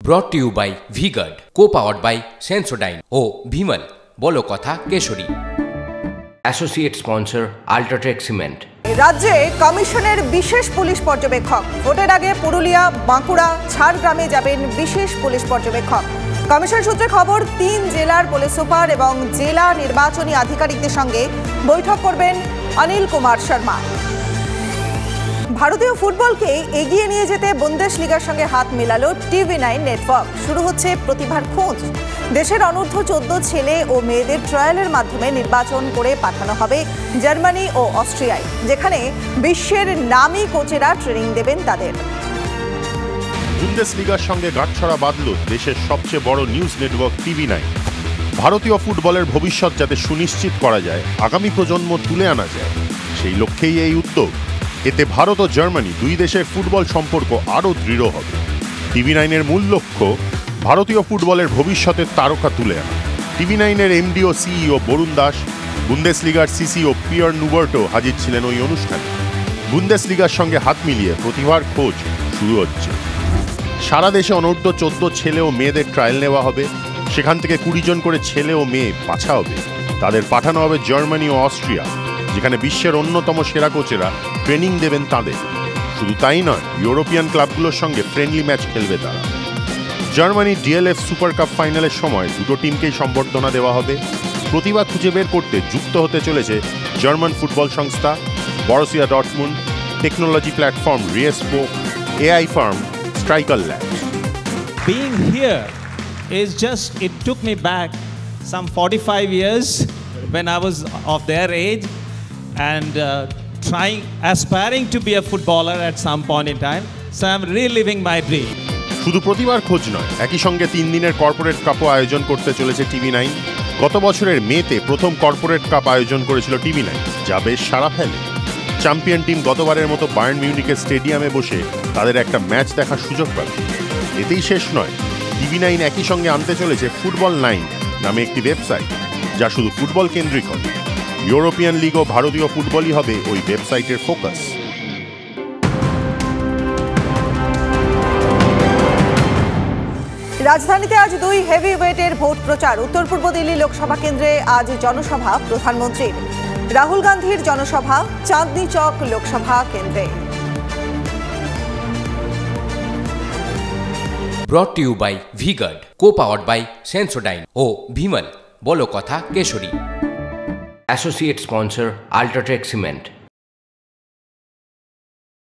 Brought to you by V-Guard, co-powered by Sensodyne O Bhimal, বলো কথা কেশরী। Associate sponsor UltraTech cement. রাজ্যে কমিশনের বিশেষ পুলিশ পর্যবেক্ষক। ভোটের আগে পুরুলিয়া, বাঁকুড়া, ঝাড়গ্রামে যাবেন বিশেষ পুলিশ পর্যবেক্ষক। কমিশন সূত্রে খবর, 3 জেলার পুলিশ সুপার এবং জেলা নির্বাচনী আধিকারিকদের সঙ্গে বৈঠক করবেন অনিল কুমার শর্মা। ভারতীয় ফুটবলকে এগিয়ে নিয়ে যেতে বুন্দেসলিগার সঙ্গে হাত মেলালো TV9 নেটওয়ার্ক। শুরু হচ্ছে প্রতিভার খোঁজ। দেশের অনূর্ধ্ব 14 ছেলে ও মেয়েদের ট্রায়ালের মাধ্যমে নির্বাচন করে পাঠানো হবে জার্মানি ও অস্ট্রিয়ায়, যেখানে বিশ্বের নামী কোচেরা ট্রেনিং দেবেন তাদের। বুন্দেসলিগার সঙ্গে গাঁটছড়া বাঁধল দেশের সবচেয়ে বড় নিউজ নেটওয়ার্ক TV9। ভারতীয় ফুটবলের ভবিষ্যৎ যাতে সুনিশ্চিত করা যায়, আগামী প্রজন্ম তুলে আনা যায়, সেই লক্ষ্যেই এই উদ্যোগ। এতে ভারত ও জার্মানি দুই দেশের ফুটবল সম্পর্ক আরও দৃঢ় হবে। TV9-এর মূল লক্ষ্য ভারতীয় ফুটবলের ভবিষ্যতের তারকা তুলে আনা। TV9-এর MD ও CEO বরুণ দাস, বুন্দেসলিগার CCO পিয়ার নুবার্টো হাজির ছিলেন ওই অনুষ্ঠানে। বুন্দেসলিগার সঙ্গে হাত মিলিয়ে প্রতিভার খোঁজ শুরু হচ্ছে। সারা দেশে অনূর্ধ্ব 14 ছেলে ও মেয়েদের ট্রায়াল নেওয়া হবে। সেখান থেকে 20 জন করে ছেলে ও মেয়ে বাছা হবে। তাদের পাঠানো হবে জার্মানি ও অস্ট্রিয়া, যেখানে বিশ্বের অন্যতম সেরা কোচেরা ট্রেনিং দেবেন তাদের। শুধু তাই নয়, ইউরোপিয়ান ক্লাবগুলোর সঙ্গে ফ্রেন্ডলি ম্যাচ খেলবে তারা। জার্মানি DLF সুপার কাপ ফাইনালের সময় দুটো টিমকেই সম্বর্ধনা দেওয়া হবে। প্রতিভা খুঁজে বের করতে যুক্ত হতে চলেছে জার্মান ফুটবল সংস্থা, বরুসিয়া ডর্টমুন্ড, টেকনোলজি প্ল্যাটফর্ম রিয়েসপো, AI firm, striker lab. Being here is just, it took me back some 45 years when I was of their age and aspiring to be a footballer at some point in time. So I'm reliving my dream. শুধু প্রতিভার খোঁজ নয়, একই সঙ্গে 3 দিনের corporate কাপও আয়োজন করতে চলেছে TV9। গত বছরের মেতে প্রথম কর্পোরেট কাপ আয়োজন করেছিল TV9, যা বেশ সাড়া ফেলে। চ্যাম্পিয়ন টিম গতবারের মতো বায়ার্ন মিউনিখের স্টেডিয়ামে বসে তাদের একটা ম্যাচ দেখার সুযোগ পাবে। এতেই শেষ নয়, TV9 একই সঙ্গে আনতে চলেছে ফুটবল 9 নামে একটি ওয়েবসাইট, যা শুধু ফুটবল কেন্দ্রিক হবে। ইউরোপিয়ান লিগ ও ভারতীয় ফুটবলই হবে ওই ওয়েবসাইটের ফোকাস। রাজধানীতে আজ 2 হেভিওয়েটের ভোট প্রচার। উত্তর পূর্ব দিল্লি লোকসভা কেন্দ্রে আজ জনসভা প্রধানমন্ত্রীর। রাহুল গান্ধীর জনসভা চাঁদনি চক লোকসভা কেন্দ্রে। Brought to you by V-Guard, co-powered by Sensodyne O Bhimal, বলো কথা কেশরী। Associate sponsor UltraTech cement.